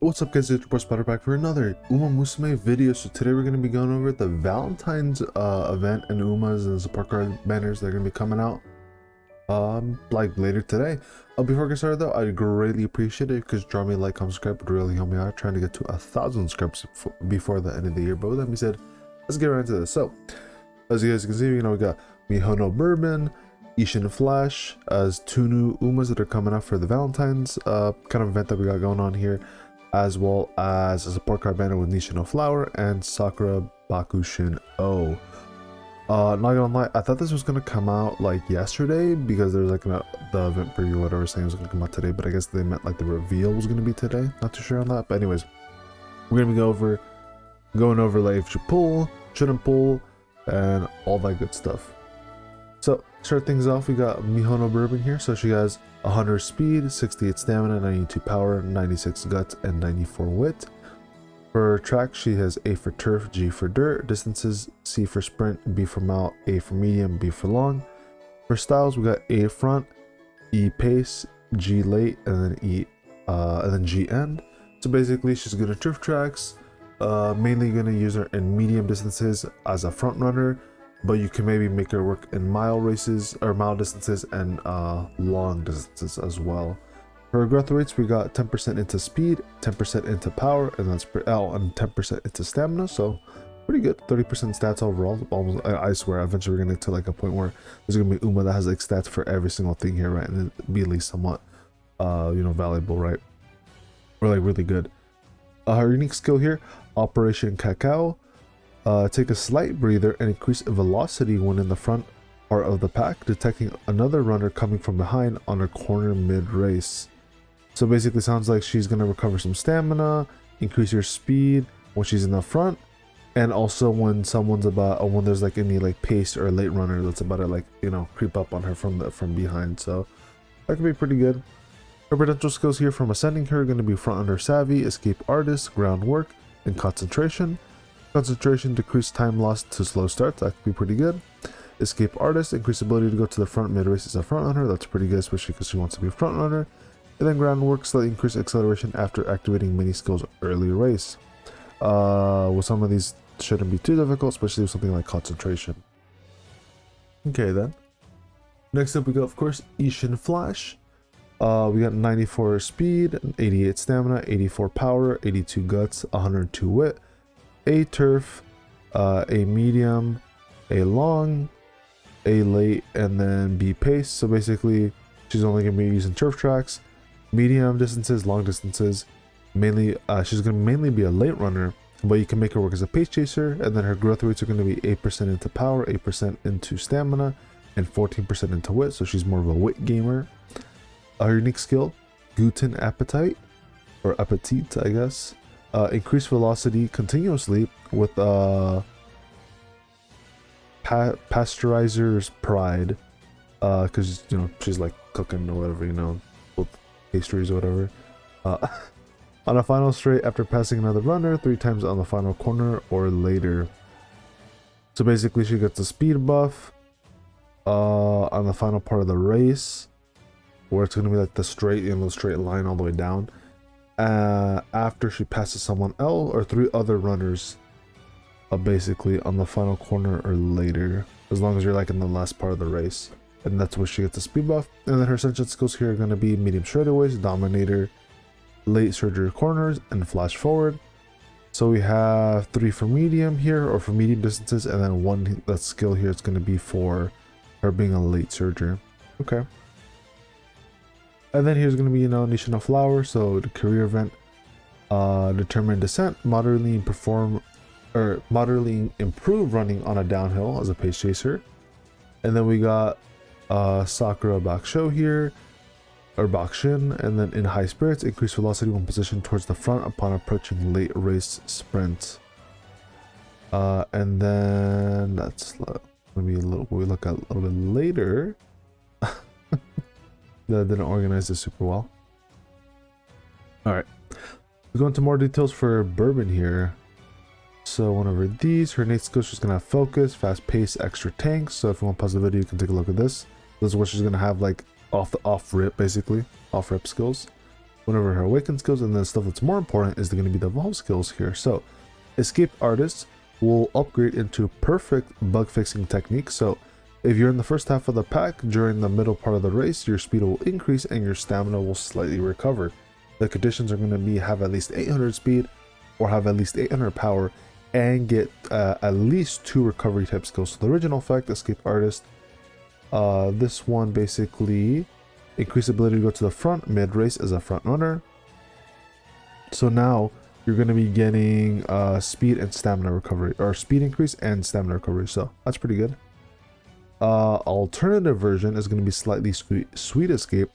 What's up guys, it's your boy Spider back for another Umamusume video. So today we're going to be going over the Valentines event and Umas and support card banners that are going to be coming out like later today. Before I get started though, I'd greatly appreciate it if you could drop me a like, comment, subscribe. It would really help me out trying to get to 1,000 subscribers before the end of the year. But with that being said, let's get right into this. So as you guys can see, we got Mihono Bourbon, Eishin Flash as two new Umas that are coming out for the Valentines kind of event that we got going on here, as well as a support card banner with Nishino Flower and Sakura Bakushin O. Not gonna lie, I thought this was gonna come out like yesterday because there's like the event preview or whatever saying it was gonna come out today, but I guess they meant like the reveal was gonna be today. Not too sure on that, but anyways, we're gonna be going over like if you should pull, shouldn't pull, and all that good stuff. So start things off, we got Mihono Bourbon here. So she has 100 speed, 68 stamina, 92 power, 96 guts, and 94 wit. For track, she has A for turf, G for dirt. Distances, C for sprint, B for mile, A for medium, B for long. For styles, we got A front, E pace, G late, and then G end. So basically, she's good at turf tracks. Mainly gonna use her in medium distances as a front runner, but you can maybe make her work in mile races or mile distances and long distances as well. For growth rates, we got 10% into speed, 10% into power, and that's and 10% into stamina. So pretty good. 30% stats overall. Almost, I swear, eventually we're gonna get to like a point where there's gonna be Uma that has like stats for every single thing here, right? And it'd be at least somewhat, valuable, right? Or like really good. Her unique skill here, Operation Cacao. Take a slight breather and increase velocity when in the front part of the pack, detecting another runner coming from behind on a corner mid-race. So basically sounds like she's going to recover some stamina, increase your speed when she's in the front, and also when someone's when there's like any like pace or late runner that's about to like, creep up on her from behind. So that could be pretty good. Her potential skills here from ascending her are going to be front runner savvy, escape artist, groundwork, and concentration. Concentration, decrease time lost to slow starts, that could be pretty good. Escape artist, increase ability to go to the front mid race as a front runner, that's pretty good, especially because she wants to be a front runner. And then groundwork, slightly increase acceleration after activating mini skills early race. Well, some of these shouldn't be too difficult, especially with something like concentration. Okay then. Next up we got, of course, Eishin Flash. We got 94 speed, 88 stamina, 84 power, 82 guts, 102 wit. A turf, a medium, a long, a late, and then B pace. So basically she's only going to be using turf tracks, medium distances, long distances. Mainly she's going to mainly be a late runner, but you can make her work as a pace chaser. And then her growth rates are going to be 8% into power, 8% into stamina, and 14% into wit. So she's more of a wit gamer. Her unique skill, Gluten Appetite, or Appetite, I guess. Increase velocity continuously with Pasteurizer's Pride, because she's like cooking or whatever, with pastries or whatever. On a final straight after passing another runner 3 times on the final corner or later. So basically she gets a speed buff on the final part of the race, where it's going to be like the straight line all the way down. After she passes someone else or 3 other runners, basically on the final corner or later, as long as you're like in the last part of the race. And that's where she gets the speed buff. And then her essential skills here are going to be medium straightaways, dominator, late surgery corners, and flash forward. So we have 3 for medium here, or for medium distances, and then 1 that skill here is going to be for her being a late surger. Okay. And then here's going to be, Nishino Flower, so the career event, determined descent, moderately improve running on a downhill as a pace chaser. And then we got Sakura Bakushin here, or Bakushin, and then in high spirits, increase velocity when positioned towards the front upon approaching late race sprint. And then that's maybe we look at a little bit later. That didn't organize this super well. Alright, we go into more details for Bourbon here. So one over these, her innate skills, she's gonna have focus, fast pace, extra tank. So if you want to pause the video, you can take a look at this. This is what she's gonna have like off rip, basically off rip skills. one of her awakened skills, and then stuff that's more important is going to be the evolve skills here. So escape artist will upgrade into perfect bug fixing technique. So if you're in the first half of the pack during the middle part of the race, your speed will increase and your stamina will slightly recover. The conditions are going to be have at least 800 speed or have at least 800 power and get at least 2 recovery type skills. So the original effect, escape artist, this one basically increase ability to go to the front mid race as a front runner. So now you're going to be getting speed and stamina recovery, or speed increase and stamina recovery. So that's pretty good. Alternative version is going to be slightly sweet escape.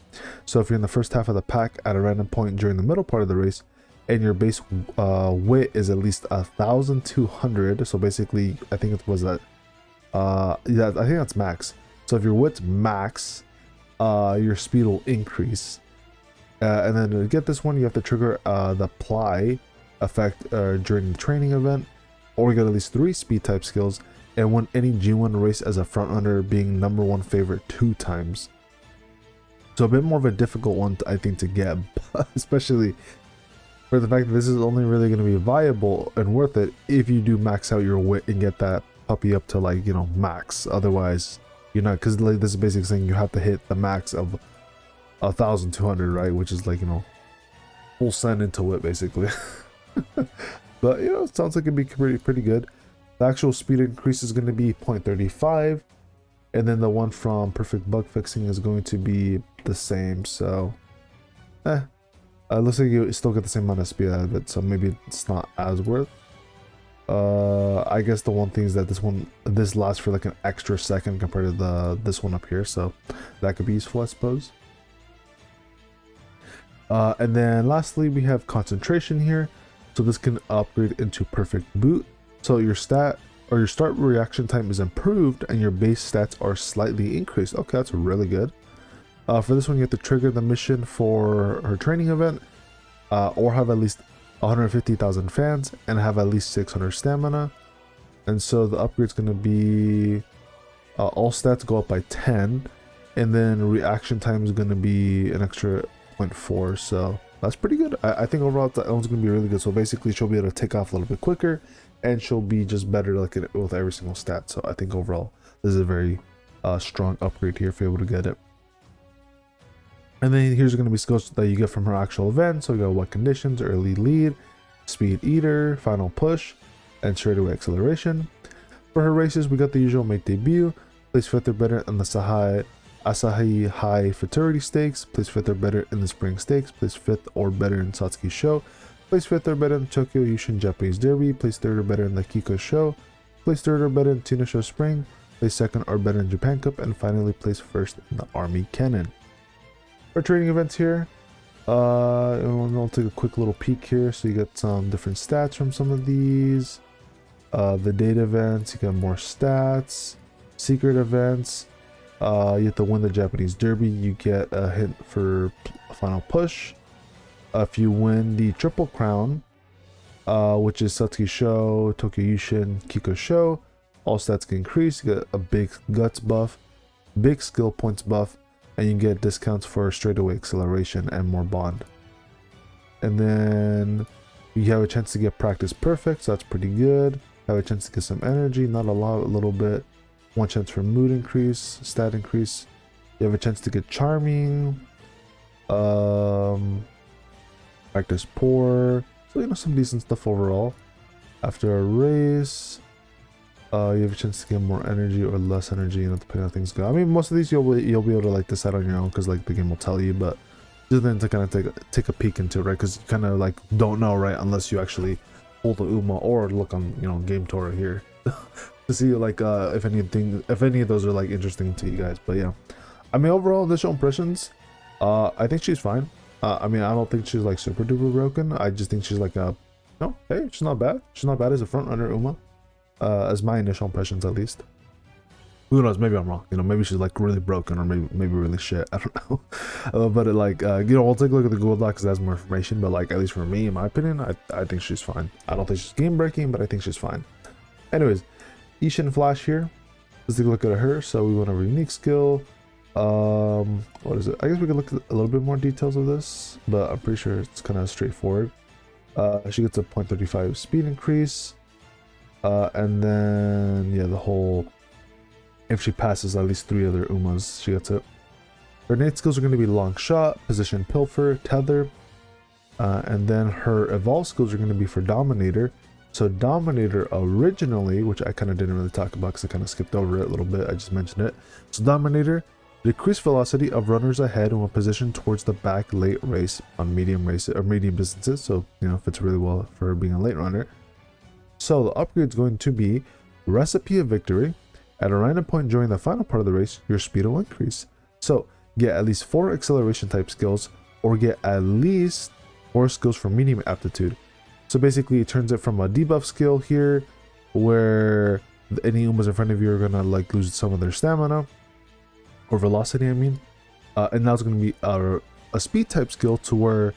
So if you're in the first half of the pack at a random point during the middle part of the race and your base wit is at least 1,200, so basically I think it was that yeah, I think that's max. So if your wit's max, your speed will increase, and then to get this one you have to trigger the ply effect during the training event, or you get at least 3 speed type skills and win any G1 race as a front runner, being #1 favorite 2 times. So a bit more of a difficult one, I think, to get, especially for the fact that this is only really going to be viable and worth it if you do max out your wit and get that puppy up to, like, you know, max. Otherwise you're not, because like, this is basically saying you have to hit the max of 1,200, right, which is like, you know, full send into wit basically. But you know, it sounds like it'd be pretty good. The actual speed increase is going to be 0.35, and then the one from perfect bug fixing is going to be the same. So looks like you still get the same amount of speed out of it, so maybe it's not as worth. I guess the one thing is that this lasts for like an extra second compared to this one up here, so that could be useful, I suppose. And then lastly we have concentration here. So this can upgrade into perfect boot. So your start reaction time is improved and your base stats are slightly increased. Okay, that's really good. For this one you have to trigger the mission for her training event, or have at least 150,000 fans and have at least 600 stamina. And so the upgrade is going to be all stats go up by 10, and then reaction time is going to be an extra 0.4. So that's pretty good. I think overall that one's going to be really good. So basically she'll be able to take off a little bit quicker and she'll be just better like with every single stat. So I think overall this is a very strong upgrade here if you're able to get it. And then here's going to be skills that you get from her actual event. So you got what conditions, early lead, speed eater, final push, and straightaway acceleration. For her races, we got the usual make debut, place 5th or better in the Asahi High Futurity Stakes, place 5th or better in the Spring Stakes, place 5th or better in Satsuki Show, place 5th or better in Tokyo Yushin Japanese Derby, place 3rd or better in the Kiko Show, place 3rd or better in Tuna Show Spring, place 2nd or better in Japan Cup, and finally place 1st in the Army Cannon. For training events here, I'll take a quick little peek here. So you get some different stats from some of these. The date events, you get more stats. Secret events, you have to win the Japanese Derby, you get a hint for final push. If you win the Triple Crown, which is Satsuki Show, Tokyo Yushin, Kiko Show, all stats can increase. You get a big guts buff, big skill points buff, and you get discounts for straightaway acceleration and more bond. And then you have a chance to get practice perfect, so that's pretty good. Have a chance to get some energy, not a lot, a little bit. One chance for mood increase, stat increase. You have a chance to get charming, practice poor. So you know, some decent stuff overall. After a race, you have a chance to get more energy or less energy, you know, depending on how things go. I mean, most of these you'll be able to like decide on your own because like the game will tell you, but just then to kind of take a peek into it, right? Because you kind of like don't know, right, unless you actually pull the UMA or look on, you know, Game Tour here to see like if any of those are like interesting to you guys. But yeah, I mean, overall initial impressions, I think she's fine. I mean, I don't think she's like super duper broken. I just think she's like no, hey, she's not bad. She's not bad as a front runner UMA. As my initial impressions at least. Who knows, maybe I'm wrong, you know, maybe she's like really broken or maybe really shit, I don't know. But it, like you know, we'll take a look at the Google Doc because it has more information, but like at least for me, in my opinion, I think she's fine. I don't think she's game breaking, but I think she's fine. Anyways, Ishin Flash here, let's take a look at her. So we went over unique skill, What is it? I guess we can look at a little bit more details of this, but I'm pretty sure it's kind of straightforward. She gets a 0.35 speed increase. And then, yeah, the whole, if she passes at least 3 other Umas, she gets it. Her innate skills are going to be long shot, position pilfer, tether, and then her evolved skills are going to be for dominator. So dominator originally, which I kind of didn't really talk about because I kind of skipped over it a little bit, I just mentioned it. So dominator, decrease velocity of runners ahead when positioned towards the back late race on medium races or medium distances. So, you know, fits really well for being a late runner. So the upgrade is going to be Recipe of Victory. At a random point during the final part of the race, your speed will increase. So get at least 4 acceleration type skills or get at least 4 skills for medium aptitude. So basically it turns it from a debuff skill here where any Umas in front of you are gonna like lose some of their stamina or velocity, I mean. And now it's gonna be a speed type skill to where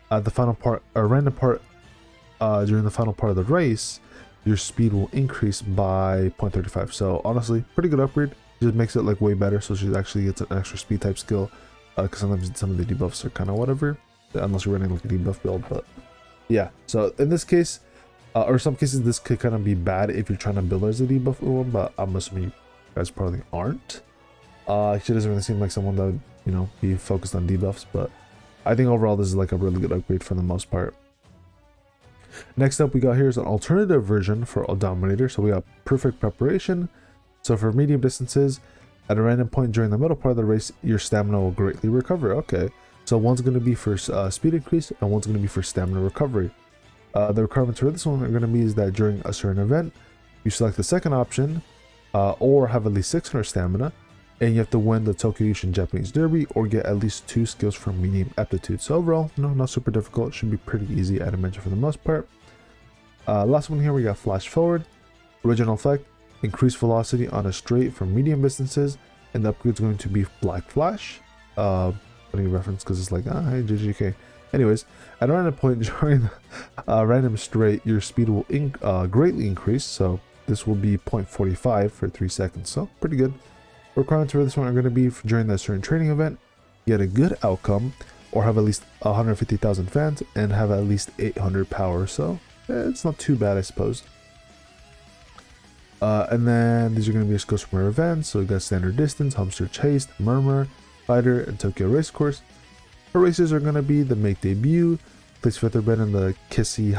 at the final part, a random part during the final part of the race, your speed will increase by 0.35. So honestly, pretty good upgrade. Just makes it like way better. So she actually gets an extra speed type skill because sometimes some of the debuffs are kind of whatever, unless you're running like a debuff build. But yeah, so in this case, or some cases, this could kind of be bad if you're trying to build as a debuff Uma, but I'm assuming you guys probably aren't. She doesn't really seem like someone that would, you know, be focused on debuffs, but I think overall this is like a really good upgrade for the most part. Next up, we got here is an alternative version for a dominator. So we got perfect preparation. So for medium distances, at a random point during the middle part of the race, your stamina will greatly recover. Okay, so one's going to be for speed increase and one's going to be for stamina recovery. The requirements for this one are going to be is that during a certain event, you select the second option or have at least 600 stamina, and you have to win the Tokyo Yushin Japanese Derby or get at least 2 skills for medium aptitude. So overall, no, not super difficult. It should be pretty easy, I'd imagine, for the most part. Last one here, we got flash forward. Original effect, increase velocity on a straight for medium distances, and the upgrade is going to be black flash. Funny reference because it's like, hey, JJK. Anyways, at a random point during a random straight, your speed will greatly increase. So this will be 0.45 for 3 seconds. So pretty good. Requirements for this one are going to be during that certain training event, get a good outcome, or have at least 150,000 fans and have at least 800 power. So it's not too bad, I suppose. And then these are going to be skills from our events. So we got standard distance, hamster chase, murmur, fighter, and Tokyo racecourse. Her races are going to be the make debut, place 5th or better in the Kisai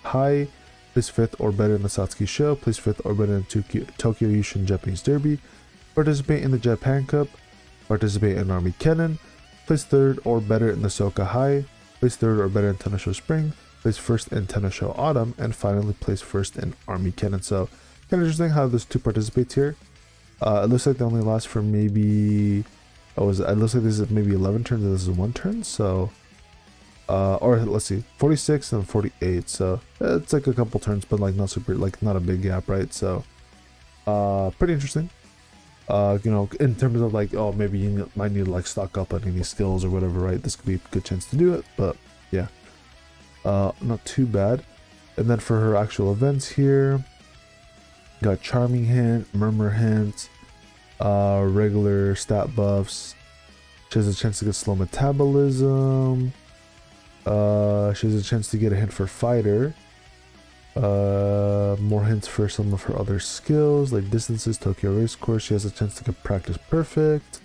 High, place 5th or better in the Satsuki Show, place 5th or better in Tokyo Yushin Japanese Derby, participate in the Japan Cup, participate in Army Cannon, place 3rd or better in the Soka High, place 3rd or better in Tennosho Spring, place 1st in Tennosho Autumn, and finally place 1st in Army Cannon. So kind of interesting how those 2 participate here. It looks like they only last for maybe, it looks like this is maybe 11 turns and this is 1 turn. So or let's see, 46 and 48, so it's like a couple turns, but like not super, like not a big gap, right? So pretty interesting. You know, in terms of like, oh, maybe you might need to like stock up on any skills or whatever, right? This could be a good chance to do it, but yeah, not too bad. And then for her actual events here, got charming hint, murmur hint, regular stat buffs. She has a chance to get slow metabolism. She has a chance to get a hint for fighter. More hints for some of her other skills like distances, Tokyo racecourse. She has a chance to get practice perfect.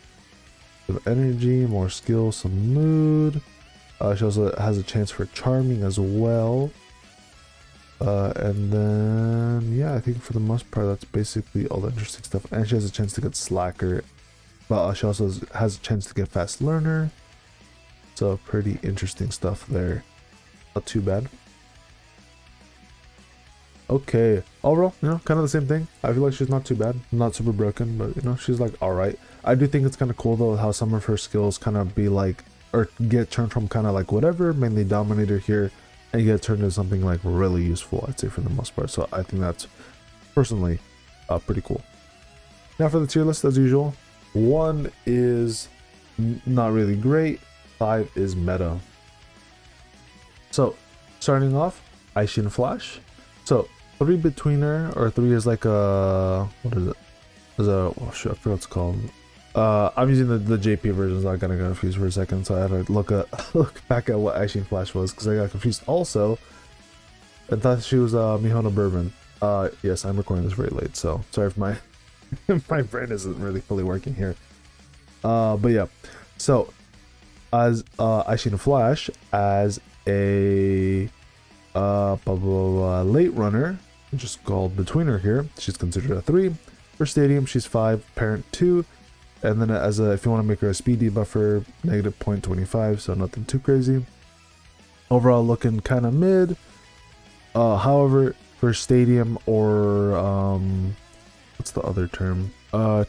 Some energy, more skills, some mood. She also has a chance for charming as well. And then yeah, I think for the most part that's basically all the interesting stuff. And she has a chance to get slacker, but she also has a chance to get fast learner. So pretty interesting stuff there. Not too bad. Okay, overall, you know, kind of the same thing. I feel like she's not too bad, not super broken, but you know, she's like all right. I do think it's kind of cool though how some of her skills kind of be like, or get turned from kind of like whatever, mainly dominator here, and get turned into something like really useful, I'd say, for the most part. So I think that's personally pretty cool. Now for the tier list, as usual, 1 is not really great, 5 is meta. So starting off, Eishin Flash. So 3 between her, or 3 is like a, what is it? Is a, oh shit, I forgot what it's called. I'm using the JP version, so I got confused for a second, so I had to look back at what Aishin Flash was, because I got confused also. I thought she was Mihono Bourbon. Yes, I'm recording this very late, so sorry if my my brain isn't really fully working here. But yeah, so as Aishin Flash as a late runner, just called betweener here, she's considered a 3. For Stadium, she's 5, Parent 2. And then as a, if you want to make her a speed debuffer, negative 0.25, so nothing too crazy. Overall looking kind of mid. However, for Stadium or what's the other term?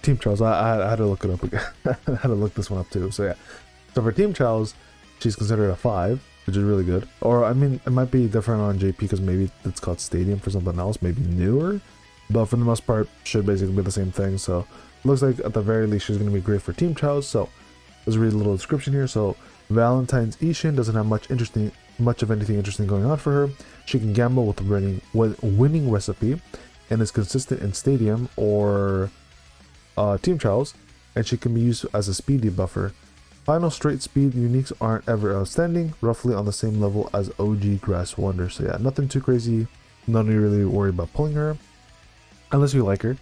Team Trials. I had to look it up again. I had to look this one up too. So yeah. So for Team Trials, she's considered a 5, which is really good. Or I mean, it might be different on JP because maybe it's called Stadium for something else, maybe newer. But for the most part, should basically be the same thing. So looks like at the very least she's going to be great for Team Trials. So let's read a little description here. So Valentines Eishin doesn't have much of anything interesting going on for her. She can gamble with winning recipe and is consistent in Stadium or Team Trials, and she can be used as a speed debuffer. Final straight speed uniques aren't ever outstanding, roughly on the same level as OG Grass Wonder. So yeah, nothing too crazy. No need to really worry about pulling her unless you like her.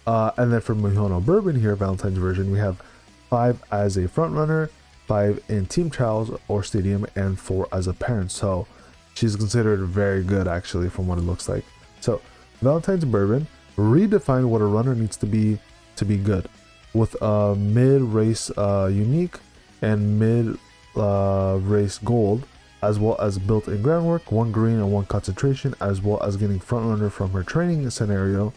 And then for Mihono Bourbon here, Valentine's version, we have 5 as a front runner, 5 in Team Trials or Stadium, and 4 as a parent. So she's considered very good actually from what it looks like. So Valentine's Bourbon redefine what a runner needs to be good, with a mid-race unique and mid-race gold, as well as built-in groundwork, 1 green and 1 concentration, as well as getting front runner from her training scenario.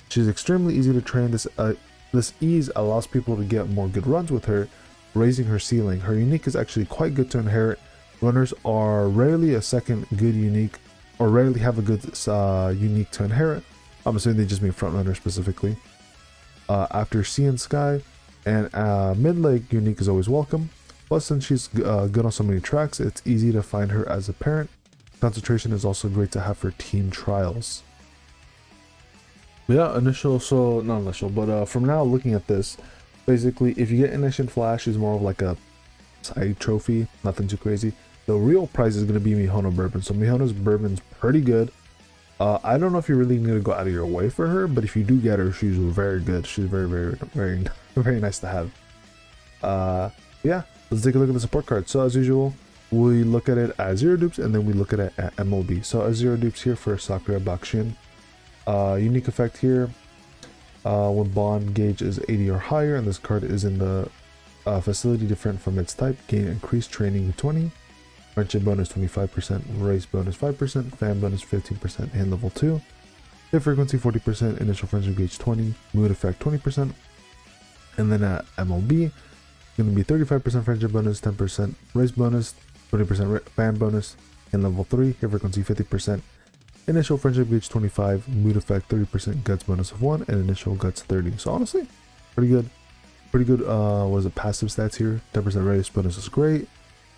She's extremely easy to train. This ease allows people to get more good runs with her, raising her ceiling. Her unique is actually quite good to inherit. Runners are rarely a second good unique, or rarely have a good unique to inherit. I'm assuming they just mean front runner specifically. After Sea and Sky, and mid-leg unique is always welcome. Plus, since she's good on so many tracks, it's easy to find her as a parent. Concentration is also great to have for Team Trials. Yeah, from now looking at this, basically if you get Aishin Flash, is more of like a side trophy, nothing too crazy. The real prize is going to be Mihono Bourbon. So Mihono's Bourbon's pretty good. I don't know if you really need to go out of your way for her, but if you do get her, she's very good. She's very nice to have. Yeah, let's take a look at the support card. So as usual, we look at it as 0 dupes, and then we look at it at MLB. So as 0 dupes here for Sakura Bakushin. Unique effect here, when bond gauge is 80 or higher and this card is in the facility different from its type, gain increased training 20, friendship bonus 25%, race bonus 5%, fan bonus 15%, hand level 2, hit frequency 40%, initial friendship gauge 20, mood effect 20%, and then at MLB, going to be 35% friendship bonus, 10% race bonus, 20% fan bonus, hand level 3, hit frequency 50%, initial friendship gauge 25, mood effect 30%, guts bonus of 1, and initial guts 30. So honestly, pretty good. What is it, passive stats here? 10% race bonus is great.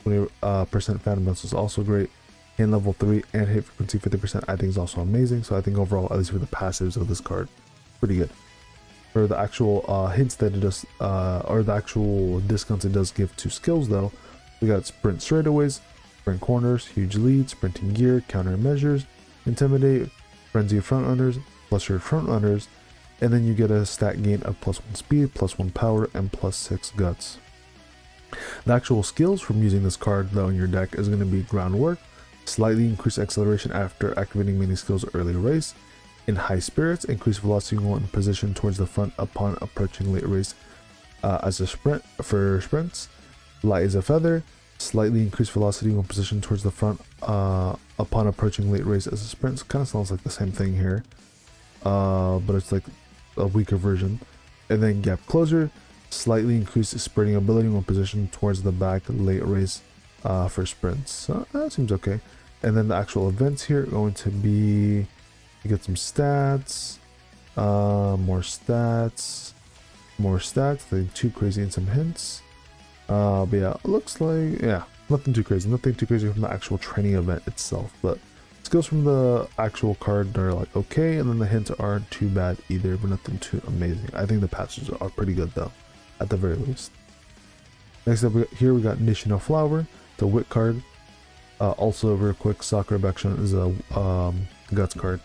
20% fan bonus is also great. Hand level 3 and hit frequency 50% I think is also amazing. So I think overall, at least for the passives of this card, pretty good. For the actual hints that it does, or the actual discounts it does give to skills though, we got sprint straightaways, sprint corners, huge lead, sprinting gear, counter measures, intimidate, frenzy of front runners, plus your front runners, and then you get a stat gain of +1 speed, +1 power, and +6 guts. The actual skills from using this card though in your deck is going to be groundwork, slightly increase acceleration after activating many skills early race, in high spirits, increase velocity when position towards the front upon approaching late race as a sprint for sprints, light as a feather, slightly increased velocity when positioned towards the front upon approaching late race as a sprint. Kind of sounds like the same thing here, but it's like a weaker version. And then gap closer, slightly increased sprinting ability when positioned towards the back late race for sprints. So that seems okay. And then the actual events here are going to be, you get some stats, more stats, nothing too crazy, and some hints. But yeah, it looks like, yeah, nothing too crazy from the actual training event itself, but skills from the actual card are like okay, and then the hints aren't too bad either, but nothing too amazing. I think the passages are pretty good though. at the very least. Next up here we got Nishino Flower, the Wit card. Also real quick, Sakura Bakushin is a Guts card.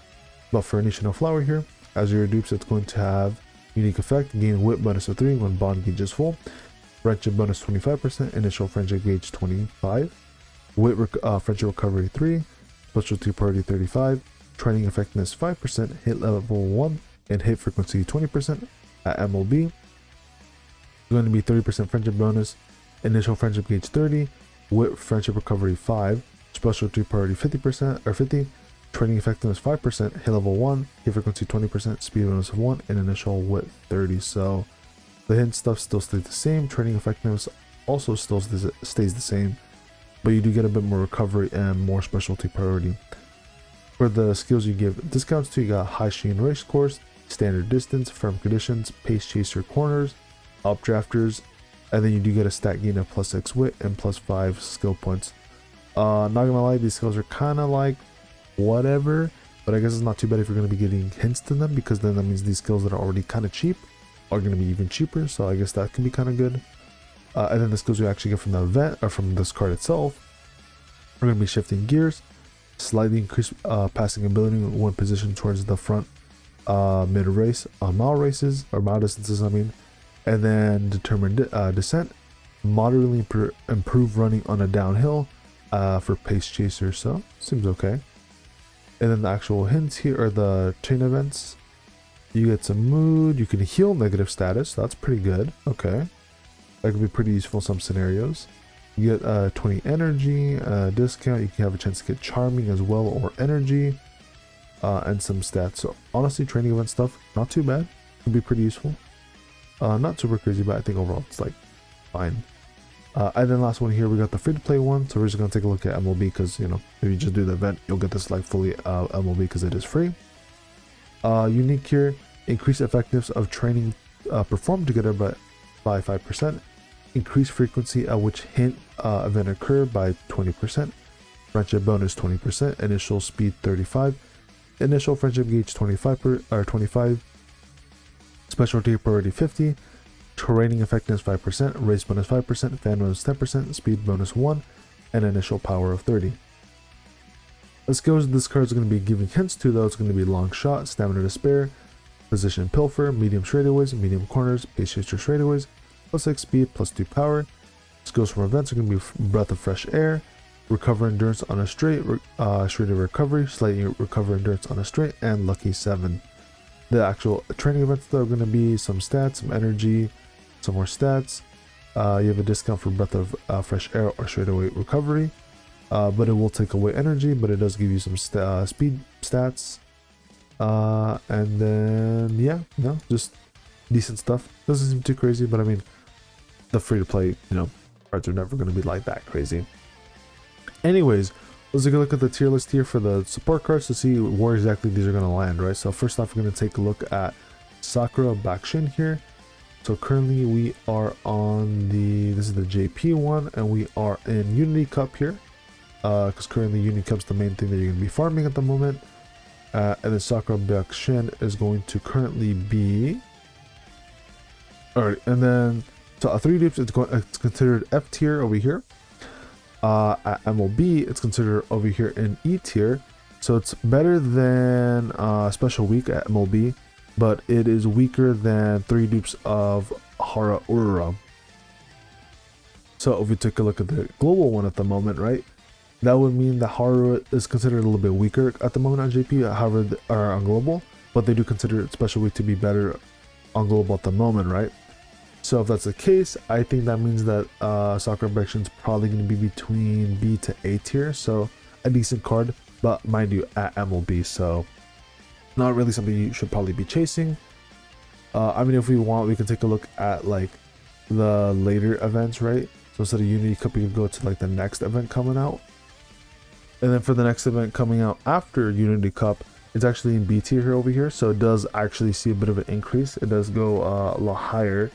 But for Nishino Flower here, as your dupes, it's going to have unique effect, gain Wit bonus of 3 when bond gauge is full, friendship bonus 25%, initial friendship gauge 25, Wit friendship recovery 3, specialty priority 35, training effectiveness 5%, hit level 1, and hit frequency 20% at MLB. It's going to be 30% friendship bonus, initial friendship gauge 30, Wit friendship recovery 5, specialty priority 50% or 50, training effectiveness 5%, hit level 1, hit frequency 20%, speed bonus of 1, and initial Wit 30. So the hint stuff still stays the same, training effectiveness also still stays the same, but you do get a bit more recovery and more specialty priority. For the skills you give discounts to, you got High Sheen Race Course, Standard Distance, Firm Conditions, Pace Chaser Corners, Updrafters, and then you do get a stat gain of +6 Wit and +5 skill points. Not gonna lie, these skills are kind of like whatever, but I guess it's not too bad if you're going to be getting hints to them, because then that means these skills that are already kind of cheap are going to be even cheaper, so I guess that can be kind of good. And then the skills you actually get from the event or from this card itself are going to be Shifting Gears, slightly increased passing ability when positioned towards the front mid race mile races or mile distances, I mean, and then Determined Descent, moderately improve running on a downhill for Pace Chaser, so seems okay. And then the actual hints here are the chain events. You get some mood, you can heal negative status, so that's pretty good. Okay, that could be pretty useful in some scenarios. You get 20 energy, discount, you can have a chance to get charming as well, or energy, and some stats. So honestly, training event stuff, not too bad, could be pretty useful. Not super crazy, but I think overall it's like fine. And then last one here, we got the free to play one. So we're just gonna take a look at MLB, because you know, if you just do the event, you'll get this like fully MLB because it is free. Unique here, increase effectiveness of training performed together by 5%, increase frequency at which hint event occur by 20%, friendship bonus 20%, initial speed 35, initial friendship gauge 25, specialty priority 50, training effectiveness 5%, race bonus 5%, fan bonus 10%, speed bonus 1, and initial power of 30. The skills this card is going to be giving hints to, though, it's going to be Long Shot, Stamina to Spare, Position Pilfer, Medium Straightaways, Medium Corners, Pace Chaser Straightaways, +6 speed, +2 power. Skills from events are going to be Breath of Fresh Air, Recover Endurance on a Straight, Straight Recovery, Slightly Recover Endurance on a Straight, and Lucky 7. The actual training events, though, are going to be some stats, some energy, some more stats. You have a discount for Breath of Fresh Air or Straightaway Recovery, but it will take away energy, but it does give you some speed stats. And then yeah, no, just decent stuff. Doesn't seem too crazy, but I mean, the free to play, you know, cards are never going to be like that crazy. Anyways, let's take a look at the tier list here for the support cards to see where exactly these are going to land, right? So first off, we're going to take a look at Sakura Bakushin here. So currently we are on this is the JP one, and we are in Unity Cup here, because currently Unity Cup's the main thing that you're going to be farming at the moment. And then Sakura Bakushin is going to currently be, alright, and then so a 3 dupes, it's considered F tier over here. At MLB, it's considered over here in E tier, so it's better than Special Week at MLB, but it is weaker than 3 dupes of Hara Urura. So if we take a look at the global one at the moment, right, that would mean that Hara is considered a little bit weaker at the moment on JP, however, or on global, but they do consider Special Week to be better on global at the moment, right? So if that's the case, I think that means that Sakura Bakushin is probably going to be between B to A tier, so a decent card, but mind you, at MLB, so not really something you should probably be chasing. I mean, if we want, we can take a look at like the later events, right? So instead of Unity Cup, you can go to like the next event coming out, and then for the next event coming out after Unity Cup, it's actually in B tier here over here, so it does actually see a bit of an increase. It does go a lot higher,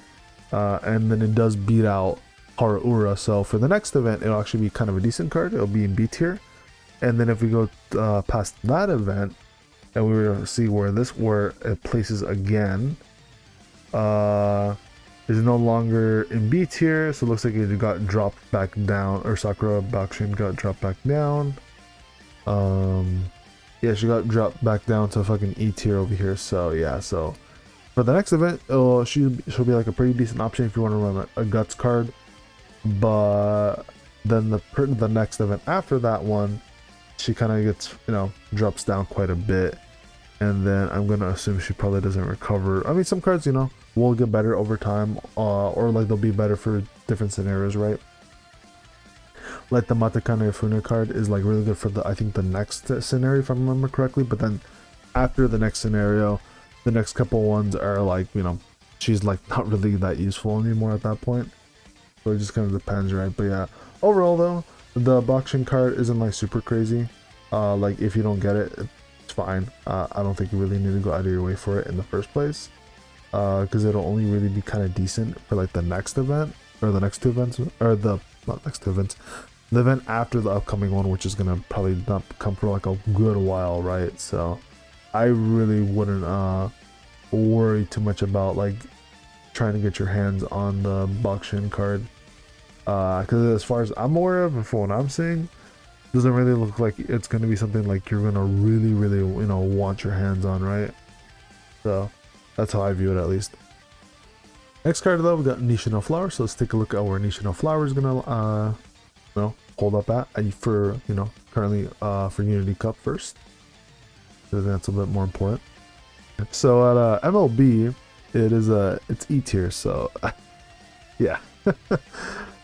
and then it does beat out Hara Urura. So for the next event, it'll actually be kind of a decent card. It'll be in B tier, and then if we go past that event, and we were to see where it places again, is no longer in B tier, so it looks like it got dropped back down, or Sakura Bakushin got dropped back down. Yeah, she got dropped back down to fucking E tier over here. So yeah, so for the next event, she'll be like a pretty decent option if you want to run a guts card. But then the next event after that one, she kind of gets, you know, drops down quite a bit, and then I'm gonna assume she probably doesn't recover. I mean, some cards, you know, will get better over time, or like they'll be better for different scenarios, right? Like the Matakane Funa card is like really good for the, I think, the next scenario, if I remember correctly. But then after the next scenario, the next couple ones are like, you know, she's like not really that useful anymore at that point. So it just kind of depends, right? But yeah, overall though, the Bakushin card isn't like super crazy. Like if you don't get it, it's fine. I don't think you really need to go out of your way for it in the first place, because it'll only really be kind of decent for like the next event, or the next two events, or the not next two events, the event after the upcoming one, which is gonna probably not come for like a good while, right? So I really wouldn't worry too much about like trying to get your hands on the Bakushin card, because as far as I'm aware of, and from what I'm seeing, doesn't really look like it's going to be something like you're going to really, you know, want your hands on, right? So that's how I view it, at least. Next card though, we got Nishino Flower. So let's take a look at where Nishino Flower is going to you know, hold up at, and for, you know, currently for Unity Cup first, I think that's a bit more important. So at MLB, it is it's E tier, so yeah.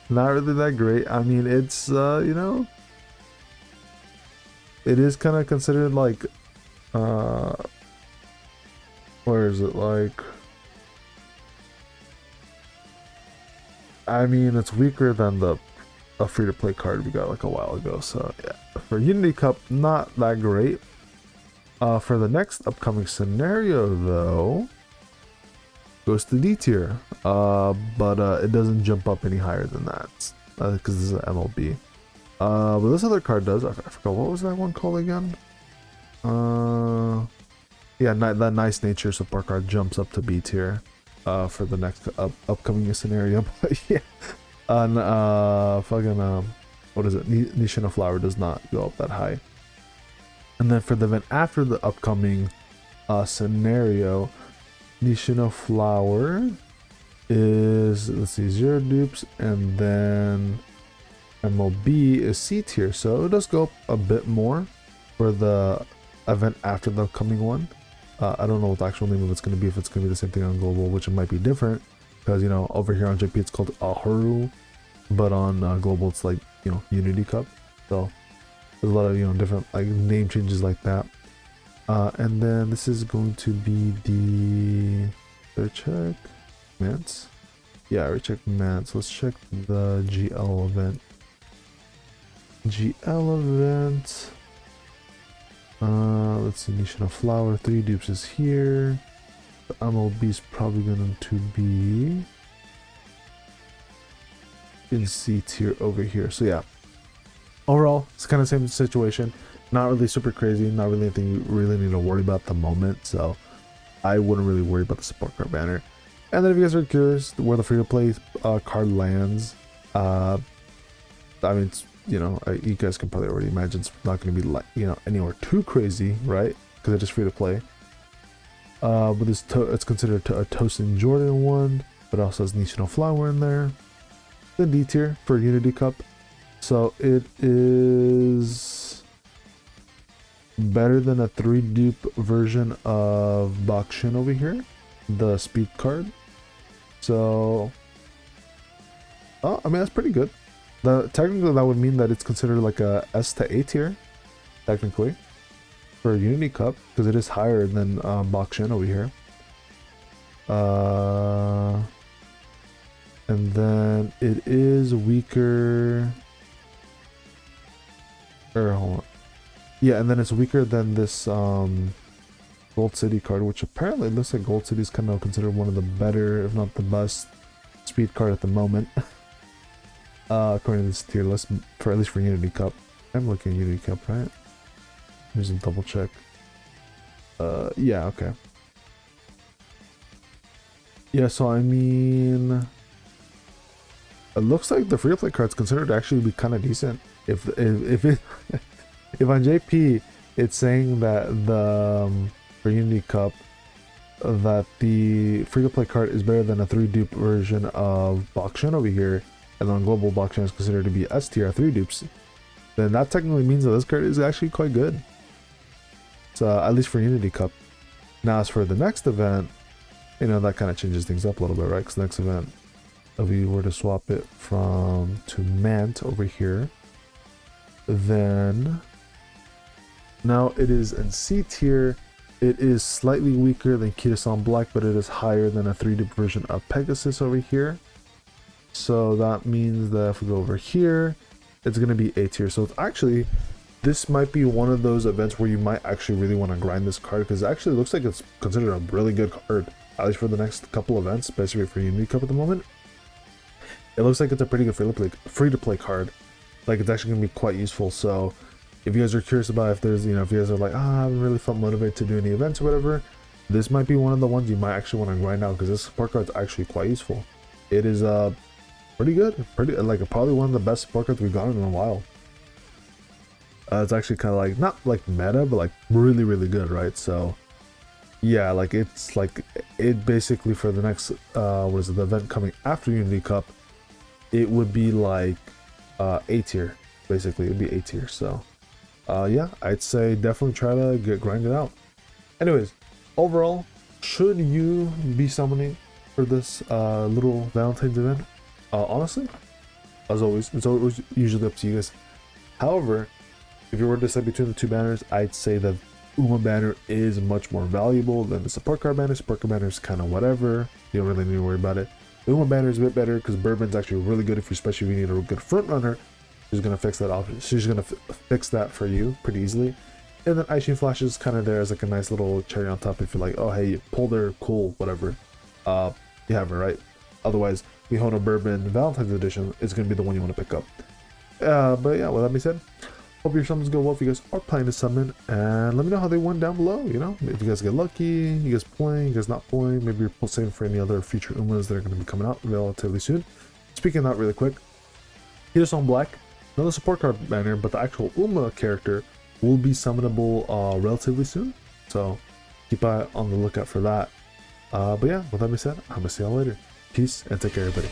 Not really that great. I mean, it's you know, it is kind of considered like where is it, like, I mean, it's weaker than the free-to-play card we got like a while ago. So yeah, for Unity Cup, not that great. For the next upcoming scenario though, goes to D tier, but it doesn't jump up any higher than that, because this is an MLB. But this other card does. I forgot, what was that one called again? Yeah, that Nice Nature support card jumps up to B tier for the next upcoming scenario. But yeah, fucking what is it? Nishino Flower does not go up that high. And then for the event after the upcoming scenario, Nishino Flower is, let's see, 0 dupes, and then MLB is C tier, so it does go up a bit more for the event after the upcoming one. I don't know what the actual name of it's going to be, if it's going to be the same thing on Global, which it might be different, because, you know, over here on JP it's called Ahuru, but on Global it's like, you know, Unity Cup. So there's a lot of, you know, different like name changes like that. And then this is going to be the recheck Mance. Yeah, recheck Mance. Let's check the GL event. GL event. Let's see, Nishino Flower, 3 dupes is here. The MLB is probably going to be in C tier over here. So yeah, overall, it's kind of the same situation. Not really super crazy, not really anything you really need to worry about at the moment. So I wouldn't really worry about the support card banner. And then if you guys are curious where the free-to-play card lands, I mean, it's, you know, you guys can probably already imagine it's not going to be like, you know, anywhere too crazy, right? Because it is free to play. But it's considered a Tosin Jordan one, but it also has Nishino Flower in there. The D tier for Unity Cup. So it is better than a 3 dupe version of Bakushin over here, the speed card. So, oh, I mean, that's pretty good. Technically, that would mean that it's considered like a S to A tier, technically, for Unity Cup, because it is higher than Bakushin over here. And then it is weaker. Or hold on. Yeah, and then it's weaker than this Gold City card, which apparently looks like Gold City is kind of considered one of the better, if not the best, speed card at the moment. According to this tier list, for at least for Unity Cup. I'm looking at Unity Cup, right? Here's a double check. Yeah, okay. Yeah, so I mean, it looks like the free-to-play card's considered to actually be kind of decent. If it if on JP it's saying that the for Unity Cup that the free-to-play card is better than a 3 dupe version of Bakushin over here, and then global Bakushin is considered to be S tier 3 dupes, then that technically means that this card is actually quite good. So at least for Unity Cup. Now as for the next event, you know, that kind of changes things up a little bit, right? Because the next event, if we were to swap it from to Mant over here, then now it is in C tier. It is slightly weaker than Kitasan Black, but it is higher than a 3 dupe version of Pegasus over here. So that means that if we go over here, it's going to be A tier. So it's actually, this might be one of those events where you might actually really want to grind this card, because it actually looks like it's considered a really good card, at least for the next couple events, especially for Unity Cup at the moment. It looks like it's a pretty good free-to-play card. Like, it's actually going to be quite useful. So if you guys are curious about if there's, you know, if you guys are like, I haven't really felt motivated to do any events or whatever, this might be one of the ones you might actually want to grind out, because this support card is actually quite useful. It is pretty good, like probably one of the best support cards we've gotten in a while. It's actually kind of like, not like meta, but like really, really good, right? So yeah, like it's like, it basically for the next, what is it, the event coming after Unity Cup, it would be like A tier, basically. It'd be A tier. So yeah, I'd say definitely try to get grinded out. Anyways, overall, should you be summoning for this little Valentine's event? Honestly, as always, it's always usually up to you guys. However, if you were to decide between the two banners, I'd say the Uma banner is much more valuable than the support card banner. Support card banner is kind of whatever. You don't really need to worry about it. The Uma banner is a bit better because Bourbon's actually really good, especially if you need a good front runner. She's gonna fix that option. She's gonna fix that for you pretty easily. And then Aishin Flash is kind of there as like a nice little cherry on top if you're like, oh hey, you pulled her, cool, whatever. You have her, right? Otherwise, Mihono Bourbon Valentine's Edition is gonna be the one you want to pick up. But yeah, with that being said, hope your summons go well if you guys are planning to summon, and let me know how they went down below. You know, if you guys get lucky, you guys playing, you guys not playing, maybe you're saving for any other future Umas that are going to be coming out relatively soon. Speaking of that really quick, Kitasan Black, another support card banner, but the actual Uma character will be summonable relatively soon, so keep an eye on the lookout for that. But yeah, with that being said, I'm gonna see y'all later. Peace and take care, everybody.